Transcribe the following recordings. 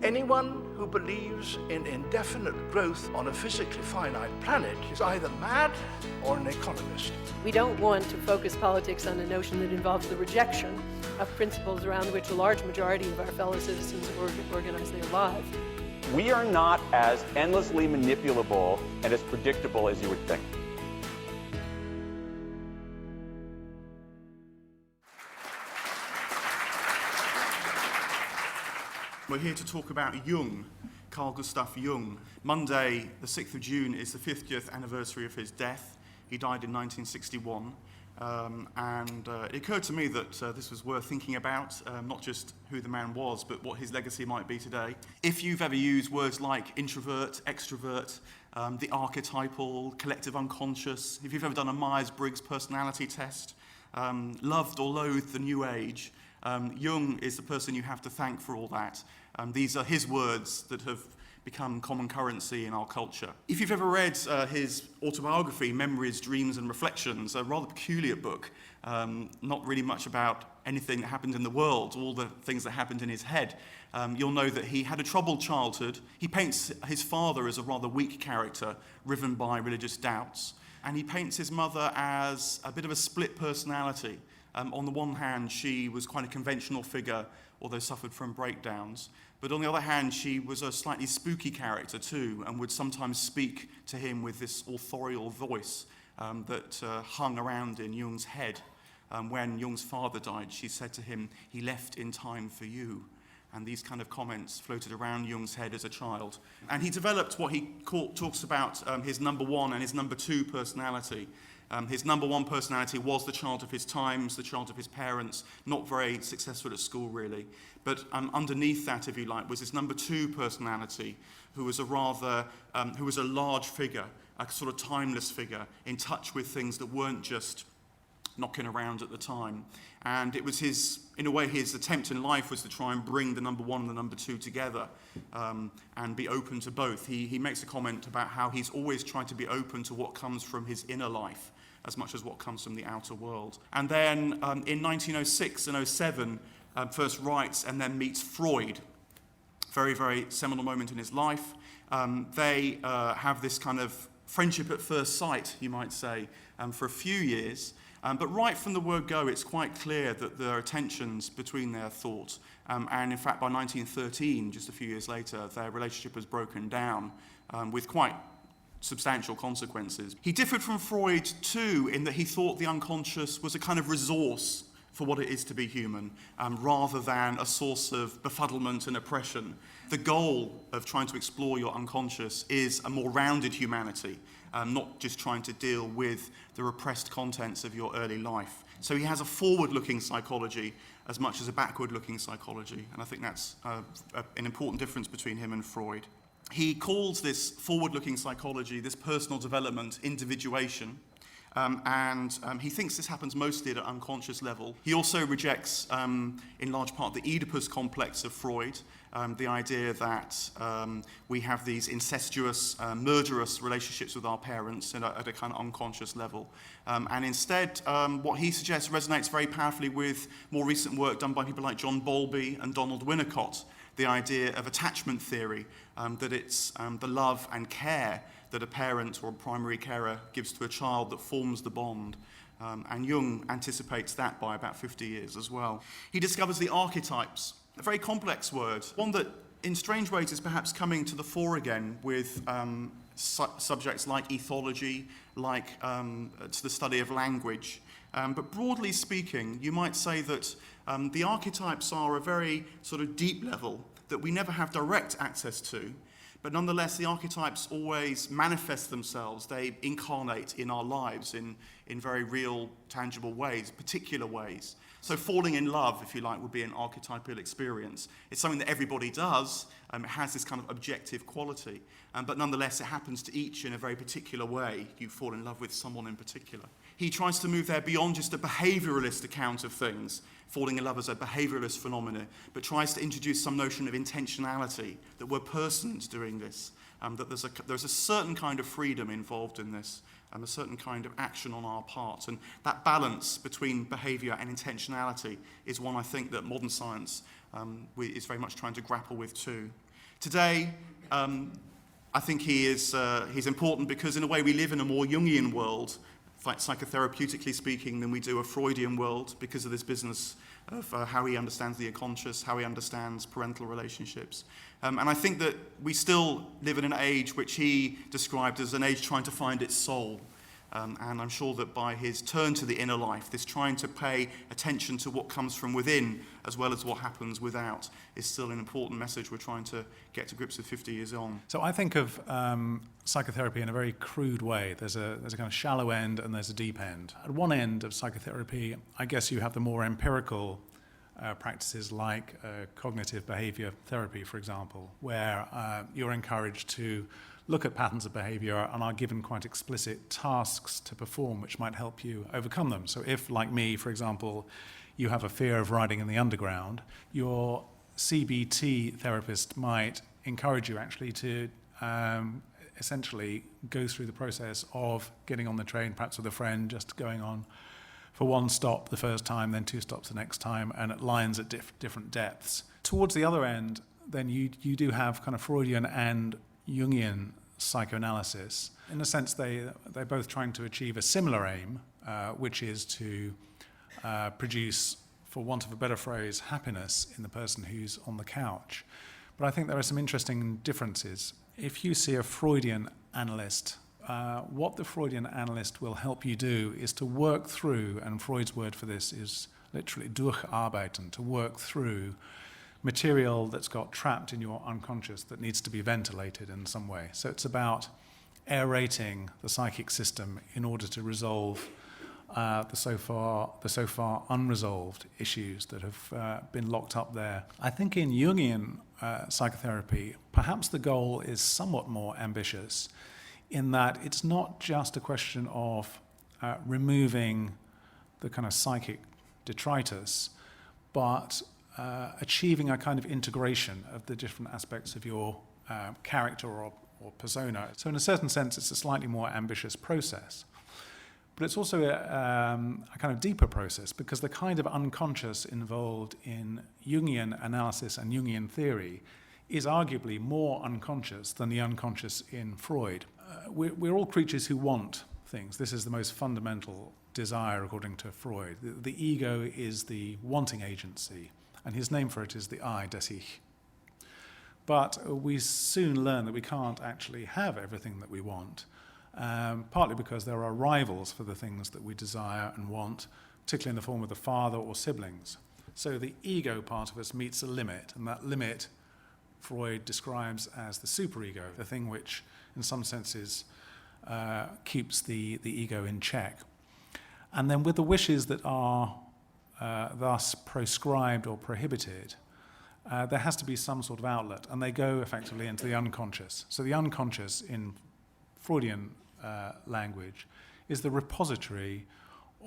Anyone who believes in indefinite growth on a physically finite planet is either mad or an economist. We don't want to focus politics on a notion that involves the rejection of principles around which a large majority of our fellow citizens organize their lives. We are not as endlessly manipulable and as predictable as you would think. We're here to talk about Jung, Carl Gustav Jung. Monday, the 6th of June, is the 50th anniversary of his death. He died in 1961. It occurred to me that this was worth thinking about, not just who the man was, but what his legacy might be today. If you've ever used words like introvert, extrovert, the archetypal, collective unconscious, if you've ever done a Myers-Briggs personality test, loved or loathed the New Age, Jung is the person you have to thank for all that. These are his words that have become common currency in our culture. If you've ever read his autobiography, Memories, Dreams and Reflections, a rather peculiar book, not really much about anything that happened in the world, all the things that happened in his head, you'll know that he had a troubled childhood. He paints his father as a rather weak character, riven by religious doubts. And he paints his mother as a bit of a split personality. On the one hand, she was quite a conventional figure, although suffered from breakdowns. But on the other hand, she was a slightly spooky character too, and would sometimes speak to him with this authorial voice that hung around in Jung's head. When Jung's father died, she said to him, "He left in time for you." And these kind of comments floated around Jung's head as a child. And he developed what he talks about his number one and his number two personality. His number one personality was the child of his times, the child of his parents, not very successful at school really. But underneath that, if you like, was his number two personality, who was a large figure, a sort of timeless figure, in touch with things that weren't just knocking around at the time. And it was in a way, his attempt in life was to try and bring the number one and the number two together and be open to both. He makes a comment about how he's always tried to be open to what comes from his inner life as much as what comes from the outer world. And then in 1906 and 07, first writes and then meets Freud. Very, very seminal moment in his life. They have this kind of friendship at first sight, you might say, for a few years. But right from the word go, it's quite clear that there are tensions between their thoughts. And in fact, by 1913, just a few years later, their relationship was broken down with quite substantial consequences. He differed from Freud too, in that he thought the unconscious was a kind of resource for what it is to be human, rather than a source of befuddlement and oppression. The goal of trying to explore your unconscious is a more rounded humanity, not just trying to deal with the repressed contents of your early life. So he has a forward-looking psychology as much as a backward-looking psychology, and I think that's an important difference between him and Freud. He calls this forward-looking psychology, this personal development, individuation, and he thinks this happens mostly at an unconscious level. He also rejects, in large part, the Oedipus complex of Freud, the idea that we have these incestuous, murderous relationships with our parents at a kind of unconscious level. And instead, what he suggests resonates very powerfully with more recent work done by people like John Bowlby and Donald Winnicott, the idea of attachment theory, that it's the love and care that a parent or a primary carer gives to a child that forms the bond. And Jung anticipates that by about 50 years as well. He discovers the archetypes, a very complex word, one that in strange ways is perhaps coming to the fore again with subjects like ethology, like the study of language. But broadly speaking, you might say that the archetypes are a very sort of deep level that we never have direct access to, but nonetheless the archetypes always manifest themselves. They incarnate in our lives in very real, tangible ways, particular ways. So falling in love, if you like, would be an archetypal experience. It's something that everybody does. It has this kind of objective quality. But nonetheless, it happens to each in a very particular way. You fall in love with someone in particular. He tries to move there beyond just a behavioralist account of things, falling in love as a behavioralist phenomenon, but tries to introduce some notion of intentionality, that we're persons doing this, that there's a certain kind of freedom involved in this, a certain kind of action on our part. And that balance between behavior and intentionality is one I think that modern science is very much trying to grapple with too. Today, I think he's important because in a way we live in a more Jungian world, psychotherapeutically speaking, than we do a Freudian world because of this business of how he understands the unconscious, how he understands parental relationships. And I think that we still live in an age which he described as an age trying to find its soul. And I'm sure that by his turn to the inner life, this trying to pay attention to what comes from within as well as what happens without is still an important message we're trying to get to grips with 50 years on. So I think of psychotherapy in a very crude way. There's a kind of shallow end and there's a deep end. At one end of psychotherapy, I guess you have the more empirical practices like cognitive behavior therapy, for example, where you're encouraged to look at patterns of behavior and are given quite explicit tasks to perform which might help you overcome them. So if, like me, for example, you have a fear of riding in the underground, your CBT therapist might encourage you actually to essentially go through the process of getting on the train, perhaps with a friend, just going on for one stop the first time, then 2 stops the next time, and at lines at different depths. Towards the other end, then you do have kind of Freudian and Jungian psychoanalysis. In a sense, they're both trying to achieve a similar aim, which is to produce, for want of a better phrase, happiness in the person who's on the couch. But I think there are some interesting differences. If you see a Freudian analyst, what the Freudian analyst will help you do is to work through, and Freud's word for this is literally durcharbeiten, to work through material that's got trapped in your unconscious that needs to be ventilated in some way. So it's about aerating the psychic system in order to resolve the so far unresolved issues that have been locked up there. I think in Jungian psychotherapy, perhaps the goal is somewhat more ambitious in that it's not just a question of removing the kind of psychic detritus, but achieving a kind of integration of the different aspects of your character or persona. So in a certain sense, it's a slightly more ambitious process. But it's also a kind of deeper process because the kind of unconscious involved in Jungian analysis and Jungian theory is arguably more unconscious than the unconscious in Freud. We're all creatures who want things. This is the most fundamental desire, according to Freud. The ego is the wanting agency, and his name for it is the I, das Ich. But we soon learn that we can't actually have everything that we want, partly because there are rivals for the things that we desire and want, particularly in the form of the father or siblings. So the ego part of us meets a limit, and that limit Freud describes as the superego, the thing which, in some senses, keeps the ego in check. And then with the wishes that are thus proscribed or prohibited, there has to be some sort of outlet, and they go effectively into the unconscious. So the unconscious, in Freudian language, is the repository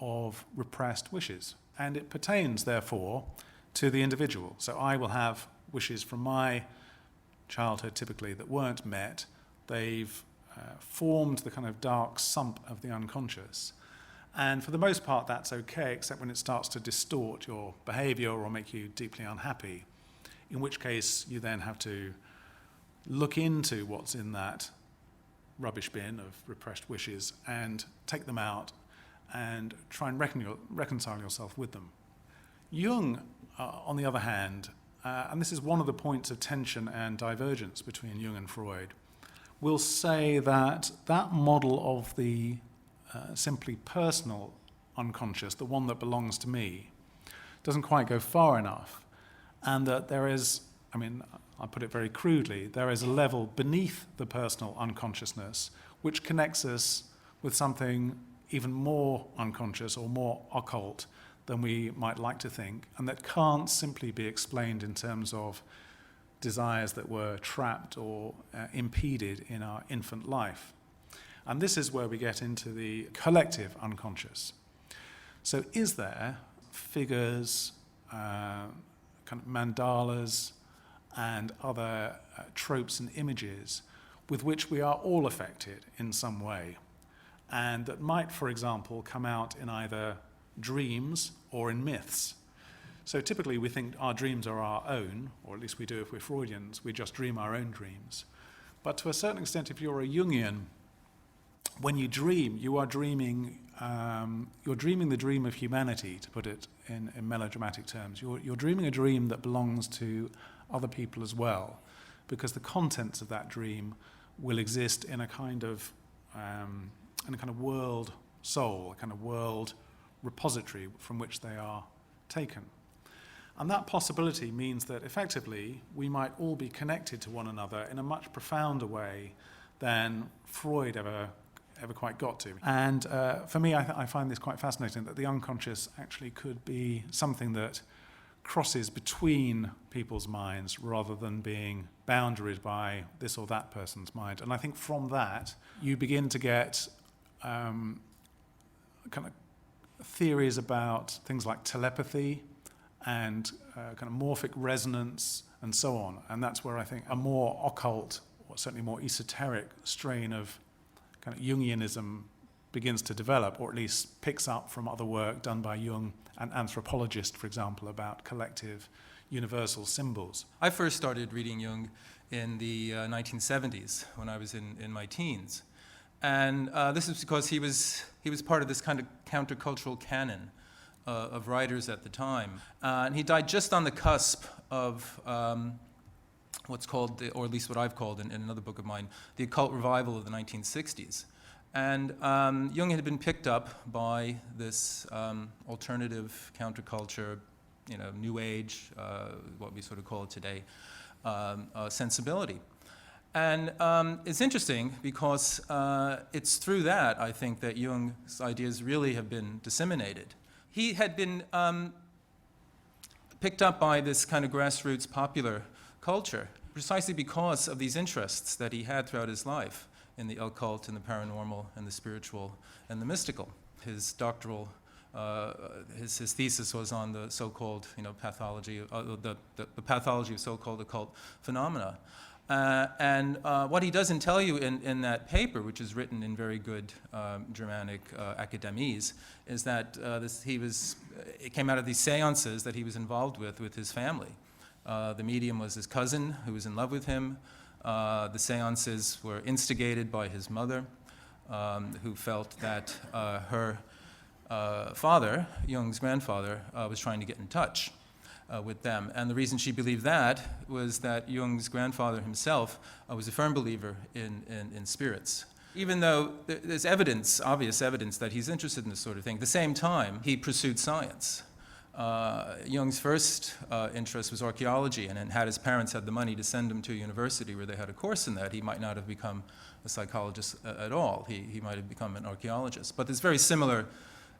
of repressed wishes, and it pertains, therefore, to the individual. So I will have wishes from my childhood, typically, that weren't met. They've formed the kind of dark sump of the unconscious. And for the most part, that's okay, except when it starts to distort your behavior or make you deeply unhappy, in which case you then have to look into what's in that rubbish bin of repressed wishes and take them out and try and reconcile yourself with them. Jung, on the other hand, and this is one of the points of tension and divergence between Jung and Freud, will say that that model of the simply personal unconscious, the one that belongs to me, doesn't quite go far enough, and that there is, I mean, I'll put it very crudely, there is a level beneath the personal unconsciousness which connects us with something even more unconscious or more occult than we might like to think, and that can't simply be explained in terms of desires that were trapped or impeded in our infant life. And this is where we get into the collective unconscious. So is there figures, kind of mandalas, and other tropes and images with which we are all affected in some way, and that might, for example, come out in either dreams or in myths? So typically we think our dreams are our own, or at least we do if we're Freudians, we just dream our own dreams. But to a certain extent, if you're a Jungian, when you dream, you are dreaming, you're dreaming the dream of humanity, to put it in melodramatic terms. You're dreaming a dream that belongs to other people as well, because the contents of that dream will exist in a kind of world soul, a kind of world repository from which they are taken. And that possibility means that effectively we might all be connected to one another in a much profounder way than Freud ever quite got to. And for me, I find this quite fascinating, that the unconscious actually could be something that crosses between people's minds rather than being boundaried by this or that person's mind. And I think from that, you begin to get kind of theories about things like telepathy and kind of morphic resonance and so on. And that's where I think a more occult, or certainly more esoteric strain of kind of Jungianism begins to develop, or at least picks up from other work done by Jung and anthropologists, for example, about collective universal symbols. I first started reading Jung in the 1970s when I was in my teens. And this is because he was part of this kind of countercultural canon of writers at the time. And he died just on the cusp of what's called, or at least what I've called in another book of mine, the occult revival of the 1960s. And Jung had been picked up by this alternative counterculture, New Age, what we sort of call it today, sensibility. And it's interesting because it's through that, I think, that Jung's ideas really have been disseminated. He had been picked up by this kind of grassroots popular culture precisely because of these interests that he had throughout his life in the occult and the paranormal and the spiritual and the mystical. His doctoral, his thesis was on the so-called pathology, the pathology of so-called occult phenomena. And what he doesn't tell you in that paper, which is written in very good Germanic academese, is that it came out of these seances that he was involved with his family. The medium was his cousin, who was in love with him. The seances were instigated by his mother, who felt that her father, Jung's grandfather, was trying to get in touch with them. And the reason she believed that was that Jung's grandfather himself was a firm believer in spirits. Even though there's evidence, obvious evidence, that he's interested in this sort of thing, at the same time, he pursued science. Jung's first interest was archaeology, and had his parents had the money to send him to a university where they had a course in that, he might not have become a psychologist at all. He might have become an archaeologist. But there's very similar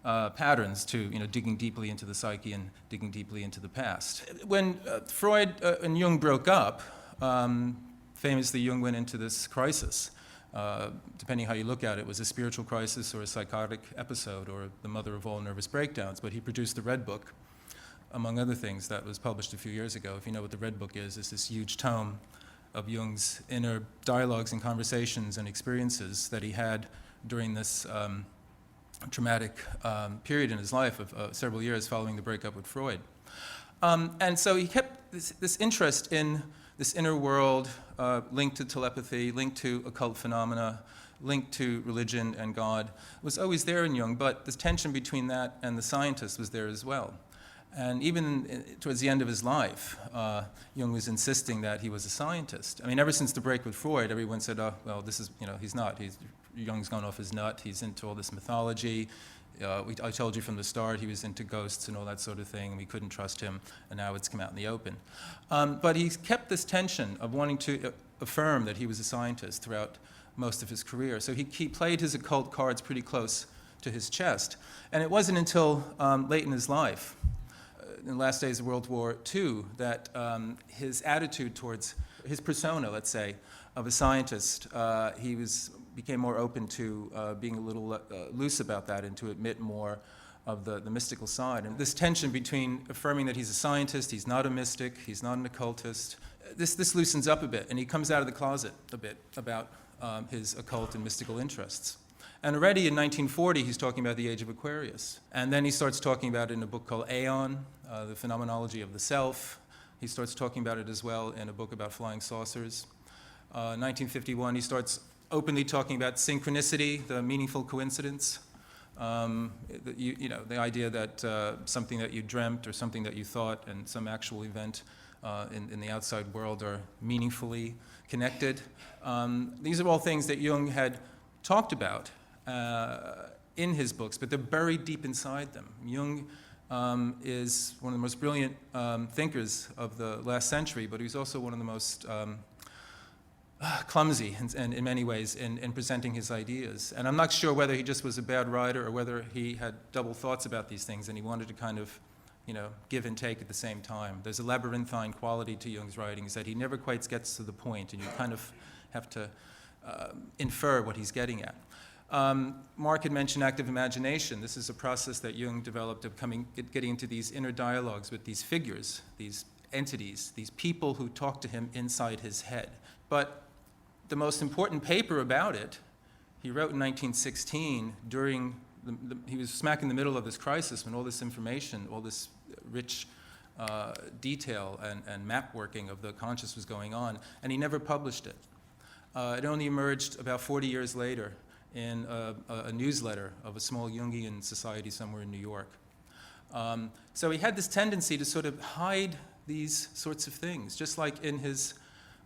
patterns to digging deeply into the psyche and digging deeply into the past. When Freud and Jung broke up, famously Jung went into this crisis. Depending how you look at it, it was a spiritual crisis or a psychotic episode or the mother of all nervous breakdowns. But he produced the Red Book, among other things, that was published a few years ago. If you know what the Red Book is, it's this huge tome of Jung's inner dialogues and conversations and experiences that he had during this traumatic period in his life of several years following the breakup with Freud. And so he kept this interest in this inner world linked to telepathy, linked to occult phenomena, linked to religion and God, was always there in Jung, but this tension between that and the scientist was there as well. And even towards the end of his life, Jung was insisting that he was a scientist. I mean, ever since the break with Freud, everyone said, oh, well, this is, he's not. Jung's gone off his nut. He's into all this mythology. I told you from the start he was into ghosts and all that sort of thing, and we couldn't trust him, and now it's come out in the open. But he kept this tension of wanting to affirm that he was a scientist throughout most of his career. So he played his occult cards pretty close to his chest. And it wasn't until late in his life, in the last days of World War II, that his attitude towards his persona, let's say, of a scientist, he became more open to being a little loose about that and to admit more of the mystical side. And this tension between affirming that he's a scientist, he's not a mystic, he's not an occultist, this loosens up a bit, and he comes out of the closet a bit about his occult and mystical interests. And already in 1940, he's talking about the age of Aquarius. And then he starts talking about it in a book called Aeon, the phenomenology of the self. He starts talking about it as well in a book about flying saucers. 1951, he starts openly talking about synchronicity, the meaningful coincidence. The idea that something that you dreamt or something that you thought and some actual event in the outside world are meaningfully connected. These are all things that Jung had talked about in his books, but they're buried deep inside them. Jung is one of the most brilliant thinkers of the last century, but he's also one of the most clumsy and in many ways in presenting his ideas. And I'm not sure whether he just was a bad writer or whether he had double thoughts about these things and he wanted to kind of, give and take at the same time. There's a labyrinthine quality to Jung's writings that he never quite gets to the point, and you kind of have to infer what he's getting at. Mark had mentioned active imagination. This is a process that Jung developed of getting into these inner dialogues with these figures, these entities, these people who talk to him inside his head. But the most important paper about it, he wrote in 1916 during, he was smack in the middle of this crisis when all this information, all this rich detail and map working of the conscious was going on, and he never published it. It only emerged about 40 years later in a newsletter of a small Jungian society somewhere in New York. So he had this tendency to sort of hide these sorts of things, just like in his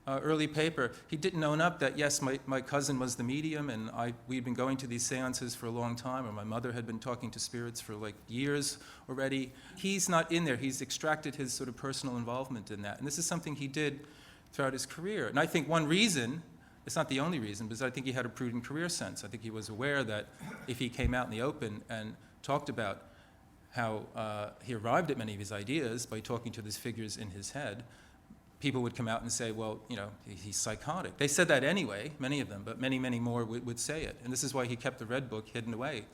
early paper, he didn't own up that, yes, my cousin was the medium, and we'd been going to these seances for a long time, or my mother had been talking to spirits for like years already. He's not in there. He's extracted his sort of personal involvement in that. And this is something he did throughout his career. And I think one reason, it's not the only reason, because I think he had a prudent career sense. I think he was aware that if he came out in the open and talked about how he arrived at many of his ideas by talking to these figures in his head, people would come out and say, well, he's psychotic. They said that anyway, many of them, but many, many more would say it. And this is why he kept the Red Book hidden away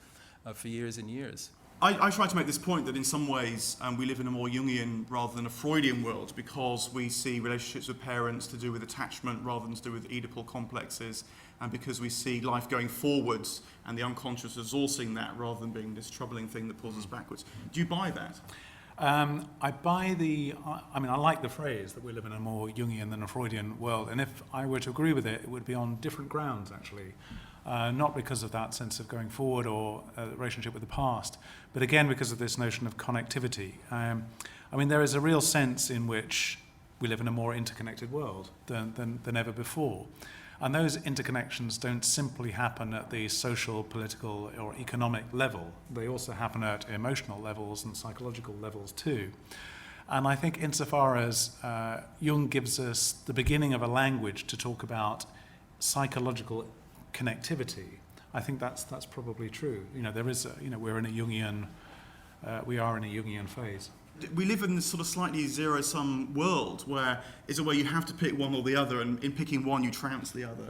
for years and years. I try to make this point that in some ways we live in a more Jungian rather than a Freudian world, because we see relationships with parents to do with attachment rather than to do with Oedipal complexes, and because we see life going forwards and the unconscious resourcing that rather than being this troubling thing that pulls us backwards. Do you buy that? I like the phrase that we live in a more Jungian than a Freudian world, and if I were to agree with it, it would be on different grounds, actually. Not because of that sense of going forward or the relationship with the past, but again because of this notion of connectivity. There is a real sense in which we live in a more interconnected world than ever before. And those interconnections don't simply happen at the social, political, or economic level. They also happen at emotional levels and psychological levels too. And I think insofar as Jung gives us the beginning of a language to talk about psychological connectivity, I think that's probably true. There is, we're in a Jungian, we are in a Jungian phase. We live in this sort of slightly zero-sum world where it's a way you have to pick one or the other, and in picking one you trounce the other.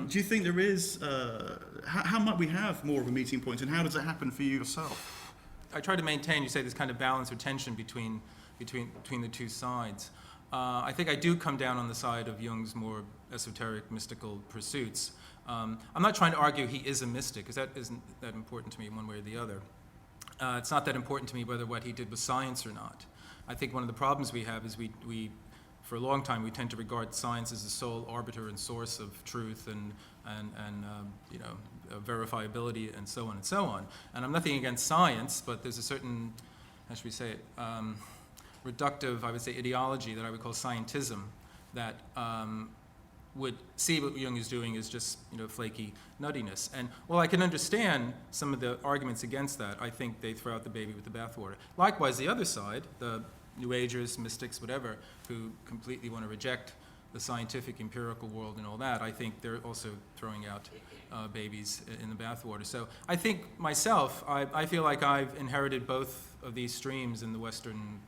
Do you think there is, how might we have more of a meeting point, and how does it happen for you yourself? I try to maintain, you say, this kind of balance or tension between the two sides. I think I do come down on the side of Jung's more esoteric, mystical pursuits. I'm not trying to argue he is a mystic, because that isn't that important to me one way or the other. It's not that important to me whether what he did was science or not. I think one of the problems we have is we for a long time, we tend to regard science as the sole arbiter and source of truth and verifiability and so on and so on. And I'm nothing against science, but there's a certain, how should we say it, reductive, I would say, ideology that I would call scientism that would see what Jung is doing as just flaky nuttiness. And while I can understand some of the arguments against that, I think they throw out the baby with the bathwater. Likewise, the other side, the New Agers, mystics, whatever, who completely want to reject the scientific, empirical world and all that, I think they're also throwing out babies in the bathwater. So I think myself, I feel like I've inherited both of these streams in the Western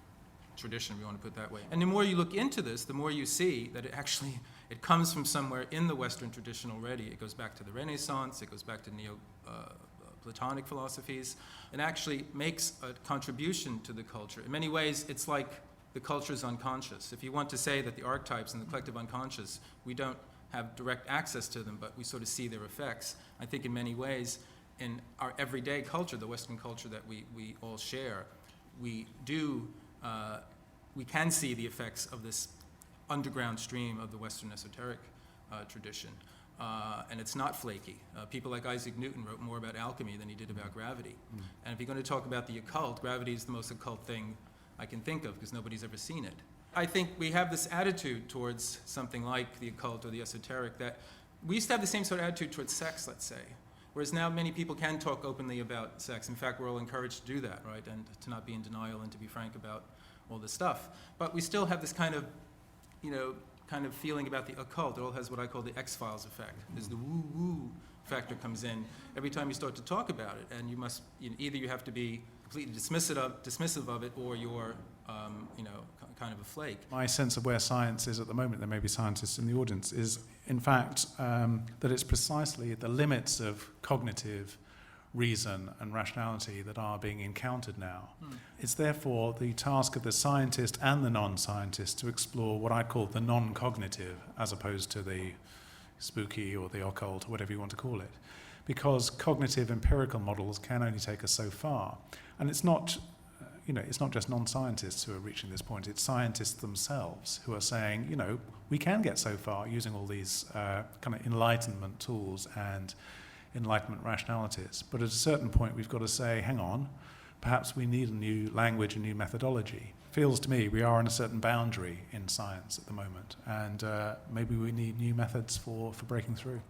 tradition, if you want to put it that way. And the more you look into this, the more you see that it comes from somewhere in the Western tradition already. It goes back to the Renaissance, it goes back to Neo-Platonic philosophies, and actually makes a contribution to the culture. In many ways, it's like the culture is unconscious. If you want to say that the archetypes and the collective unconscious, we don't have direct access to them, but we sort of see their effects. I think in many ways, in our everyday culture, the Western culture that we all share, we can see the effects of this underground stream of the Western esoteric tradition. And it's not flaky. People like Isaac Newton wrote more about alchemy than he did about gravity. And if you're going to talk about the occult, gravity is the most occult thing I can think of because nobody's ever seen it. I think we have this attitude towards something like the occult or the esoteric that we used to have the same sort of attitude towards sex, let's say. Whereas now many people can talk openly about sex. In fact, we're all encouraged to do that, right? And to not be in denial and to be frank about all this stuff. But we still have this kind of feeling about the occult. It all has what I call the X-Files effect. There's the woo-woo factor comes in every time you start to talk about it. And either you have to be completely dismissive of it, or you're, kind of a flake. My sense of where science is at the moment, there may be scientists in the audience, is in fact that it's precisely the limits of cognitive reason and rationality that are being encountered now. It's therefore the task of the scientist and the non-scientist to explore what I call the non-cognitive, as opposed to the spooky or the occult, or whatever you want to call it. Because cognitive empirical models can only take us so far. And it's not just non-scientists who are reaching this point, it's scientists themselves who are saying, we can get so far using all these kind of enlightenment tools and Enlightenment rationalities. But at a certain point, we've got to say, hang on, perhaps we need a new language, a new methodology. Feels to me we are in a certain boundary in science at the moment, and maybe we need new methods for breaking through.